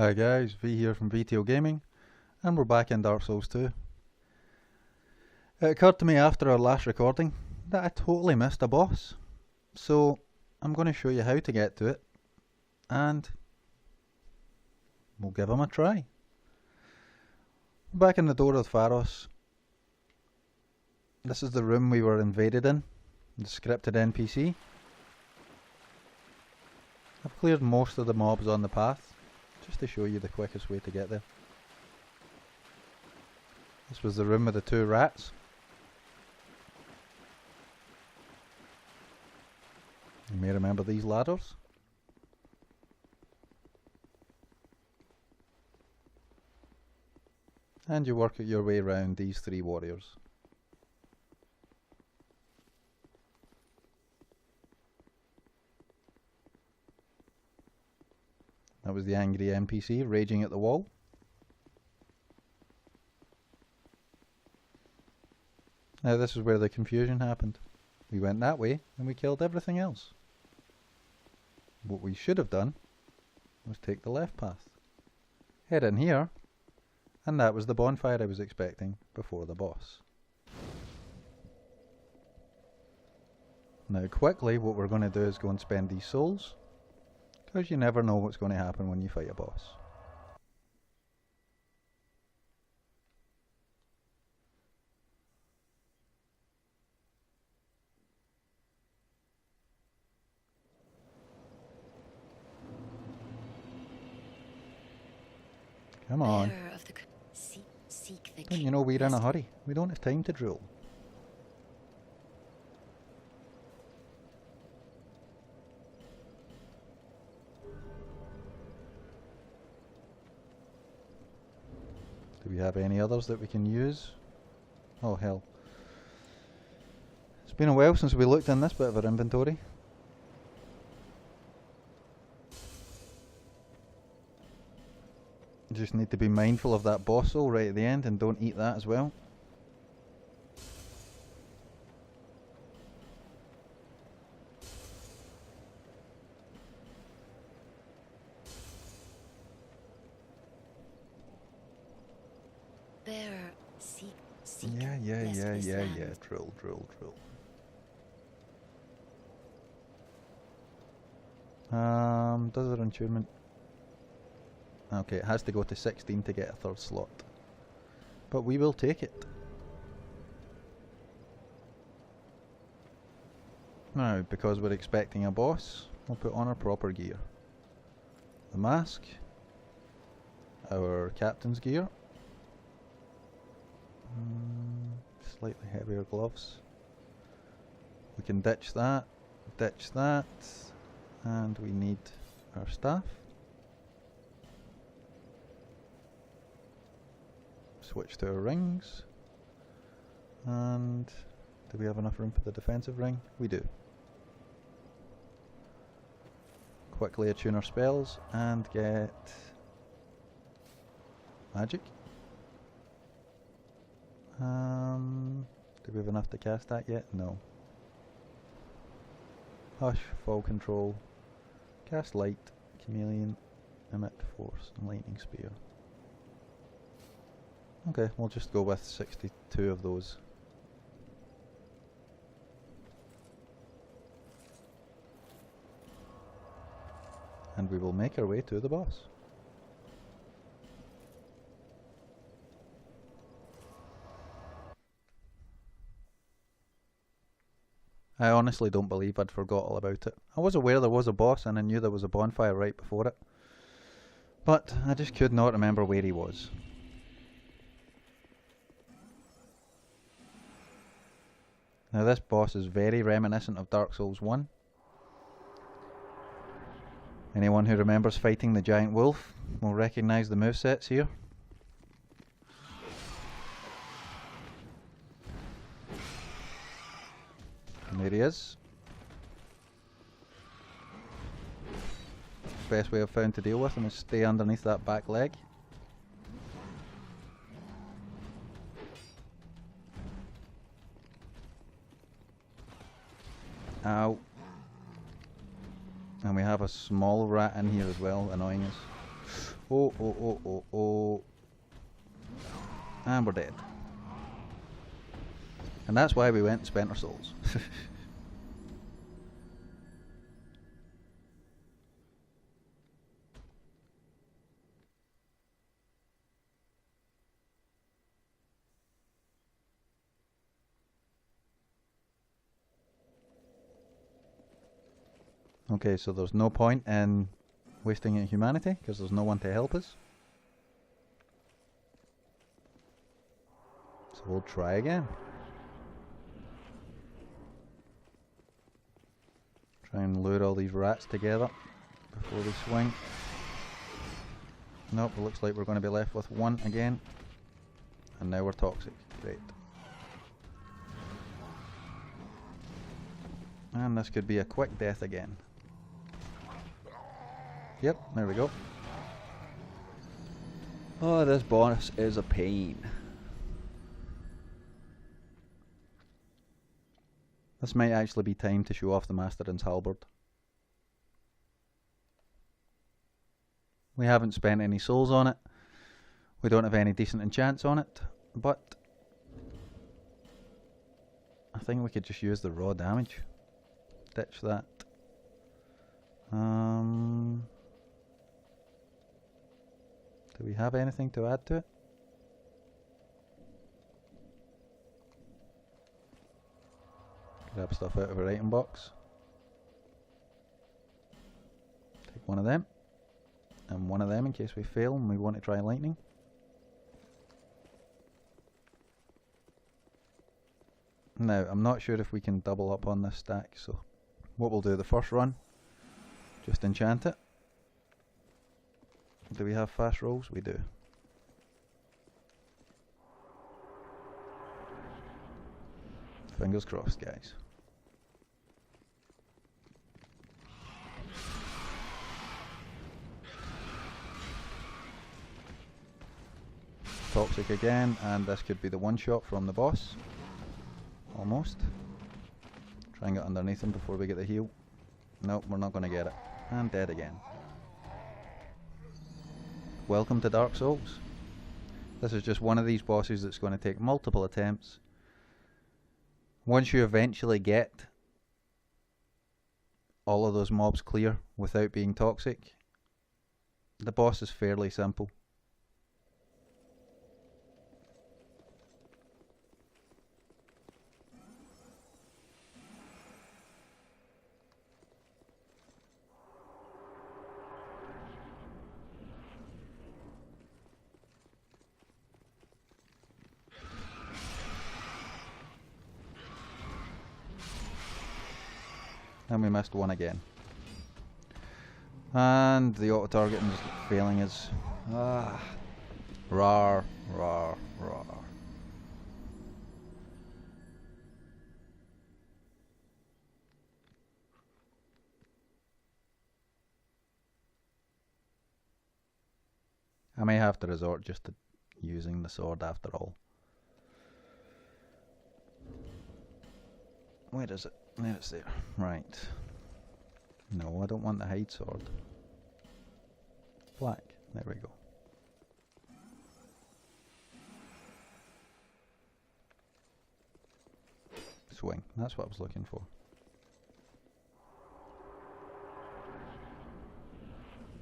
Hi guys, V here from VTO Gaming, and we're back in Dark Souls 2. It occurred to me after our last recording that I totally missed a boss, so I'm going to show you how to get to it, and we'll give him a try. We're back in the Door of Pharos. This is the room we were invaded in, the scripted NPC. I've cleared most of the mobs on the path, just to show you the quickest way to get there. This was the room with the two rats. You may remember these ladders. And you work your way around these three warriors. That was the angry NPC raging at the wall. Now this is where the confusion happened. We went that way and we killed everything else. What we should have done was take the left path. Head in here, and that was the bonfire I was expecting before the boss. Now quickly what we're going to do is go and spend these souls, because you never know what's going to happen when you fight a boss. Come on. Don't you know we're in a hurry? We don't have time to drool. Do we have any others that we can use? Oh hell. It's been a while since we looked in this bit of our inventory. You just need to be mindful of that boss soul right at the end and don't eat that as well. Yeah. Drill. Does it enchantment? Okay, it has to go to 16 to get a third slot. But we will take it. Now, because we're expecting a boss, we'll put on our proper gear. The mask, our captain's gear, slightly heavier gloves. We can ditch that, and we need our staff. Switch to our rings, and do we have enough room for the defensive ring? We do. Quickly attune our spells and get magic. Do we have enough to cast that yet? No. Hush, fall control, cast light, chameleon, emit force, and lightning spear. Okay, we'll just go with 62 of those. And we will make our way to the boss. I honestly don't believe I'd forgot all about it. I was aware there was a boss and I knew there was a bonfire right before it, but I just could not remember where he was. Now this boss is very reminiscent of Dark Souls 1. Anyone who remembers fighting the giant wolf will recognise the movesets here. And there he is. Best way I've found to deal with him is stay underneath that back leg. Ow. And we have a small rat in here as well, annoying us. Oh, oh, oh, oh, oh. And we're dead. And that's why we went and spent our souls. Okay, so there's no point in wasting your humanity because there's no one to help us. So we'll try again. Try and lure all these rats together before we swing. Nope, it looks like we're going to be left with one again. And now we're toxic. Great. And this could be a quick death again. Yep, there we go. Oh, this boss is a pain. This might actually be time to show off the Mastodon's halberd. We haven't spent any souls on it. We don't have any decent enchants on it. But I think we could just use the raw damage. Ditch that. Do we have anything to add to it? Grab stuff out of our item box. Take one of them. And one of them in case we fail and we want to try lightning. Now, I'm not sure if we can double up on this stack, so what we'll do the first run, just enchant it. Do we have fast rolls? We do. Fingers crossed, guys. Toxic again, and this could be the one shot from the boss. Almost. Try and get underneath him before we get the heal. Nope, we're not going to get it. And dead again. Welcome to Dark Souls. This is just one of these bosses that's going to take multiple attempts. Once you eventually get all of those mobs clear without being toxic, the boss is fairly simple. And we missed one again. And the auto-targeting is failing us. Ah. Rawr, rawr, rawr. I may have to resort just to using the sword after all. Where is it? There it's there. Right. No, I don't want the hide sword. Black. There we go. Swing. That's what I was looking for.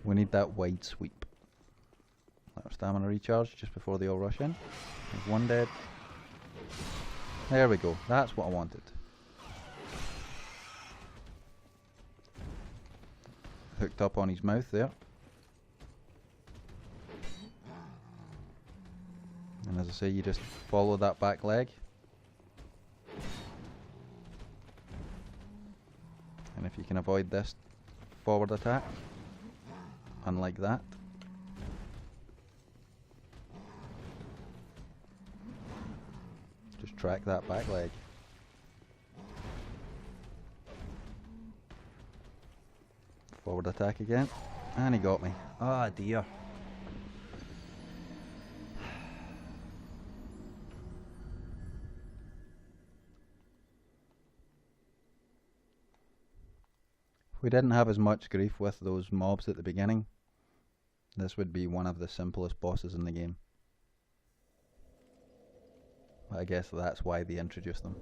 We need that wide sweep. Let our stamina recharge just before they all rush in. There's one dead. There we go. That's what I wanted. Hooked up on his mouth there. And as I say, you just follow that back leg. And if you can avoid this forward attack, unlike that, just track that back leg. Forward attack again, and he got me. Ah, dear. If we didn't have as much grief with those mobs at the beginning, this would be one of the simplest bosses in the game. But I guess that's why they introduced them.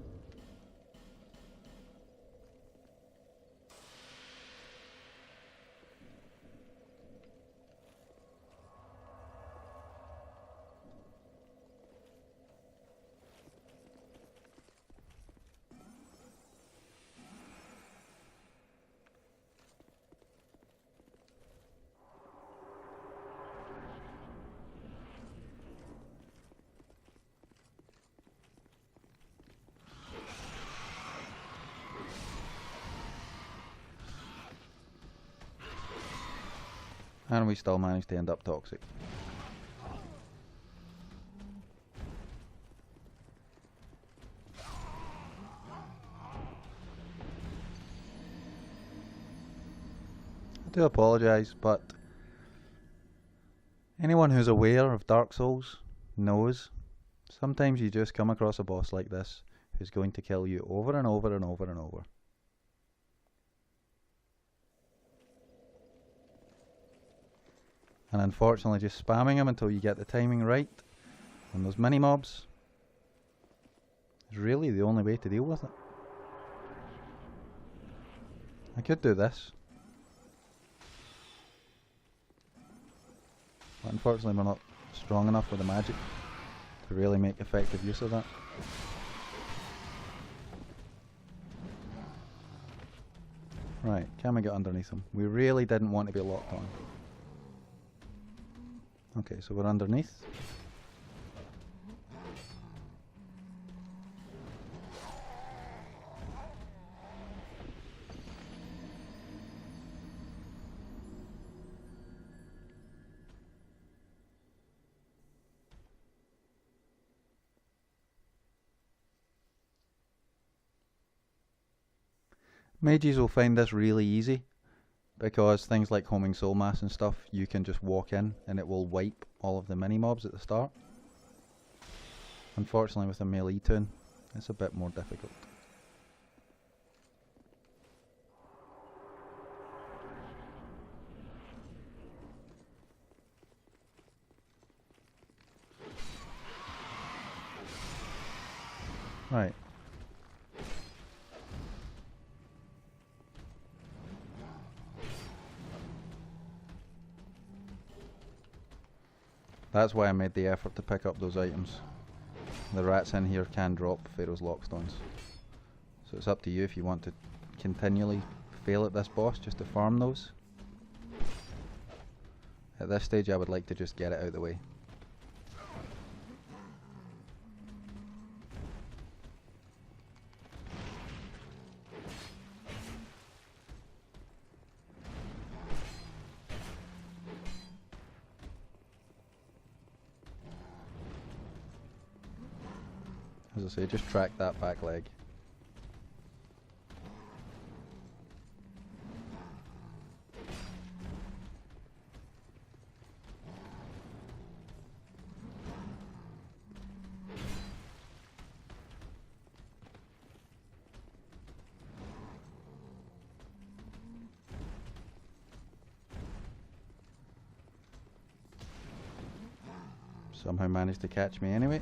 And we still managed to end up toxic. I do apologise, but anyone who's aware of Dark Souls knows sometimes you just come across a boss like this who's going to kill you over and over and over and over. And unfortunately just spamming him until you get the timing right on those mini-mobs is really the only way to deal with it. I could do this, but unfortunately we're not strong enough with the magic to really make effective use of that. Right, can we get underneath him? We really didn't want to be locked on. Okay, so we're underneath. Mages will find this really easy, because things like homing soul mass and stuff, you can just walk in and it will wipe all of the mini-mobs at the start. Unfortunately with a melee toon, it's a bit more difficult. Right. That's why I made the effort to pick up those items. The rats in here can drop Pharaoh's Lockstones. So it's up to you if you want to continually fail at this boss just to farm those. At this stage I would like to just get it out of the way. As I say, just track that back leg. Somehow managed to catch me anyway.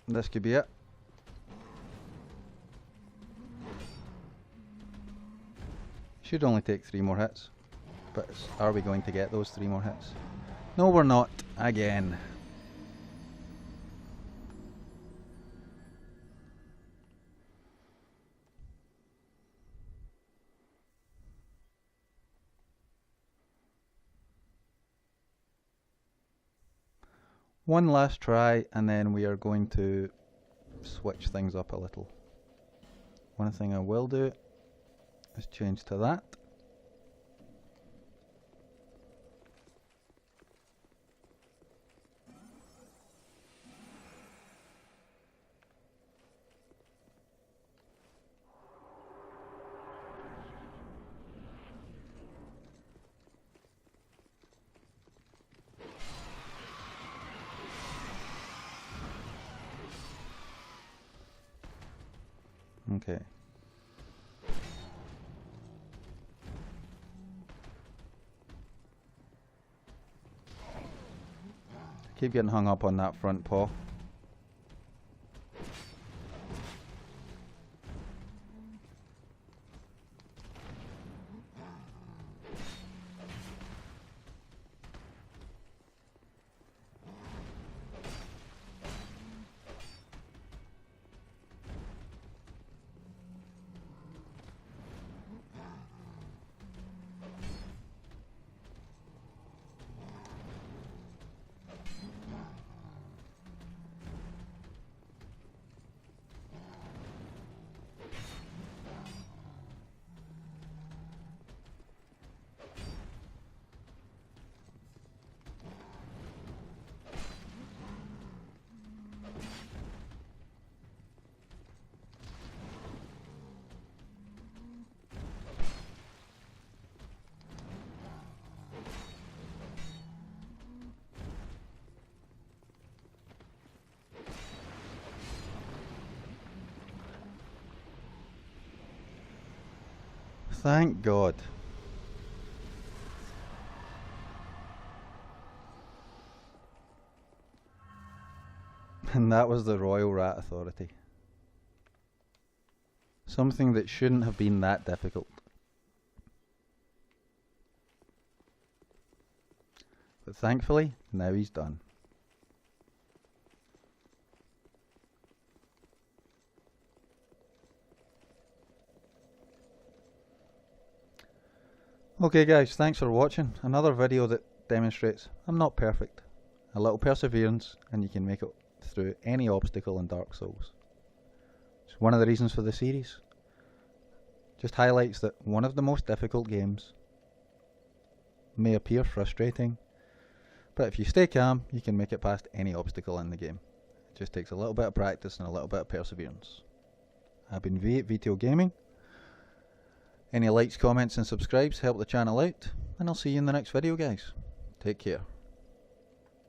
This could be it. Should only take 3 more hits, but are we going to get those 3 more hits? No, we're not, again. One last try and then we are going to switch things up a little. One thing I will do is change to that. Okay. Keep getting hung up on that front paw. Thank God. And that was the Royal Rat Authority. Something that shouldn't have been that difficult. But thankfully, now he's done. Okay guys, thanks for watching. Another video that demonstrates I'm not perfect. A little perseverance and you can make it through any obstacle in Dark Souls. It's one of the reasons for the series. Just highlights that one of the most difficult games may appear frustrating, but if you stay calm, you can make it past any obstacle in the game. It just takes a little bit of practice and a little bit of perseverance. I've been V8Vto Gaming. Any likes, comments and subscribes help the channel out, and I'll see you in the next video guys. Take care.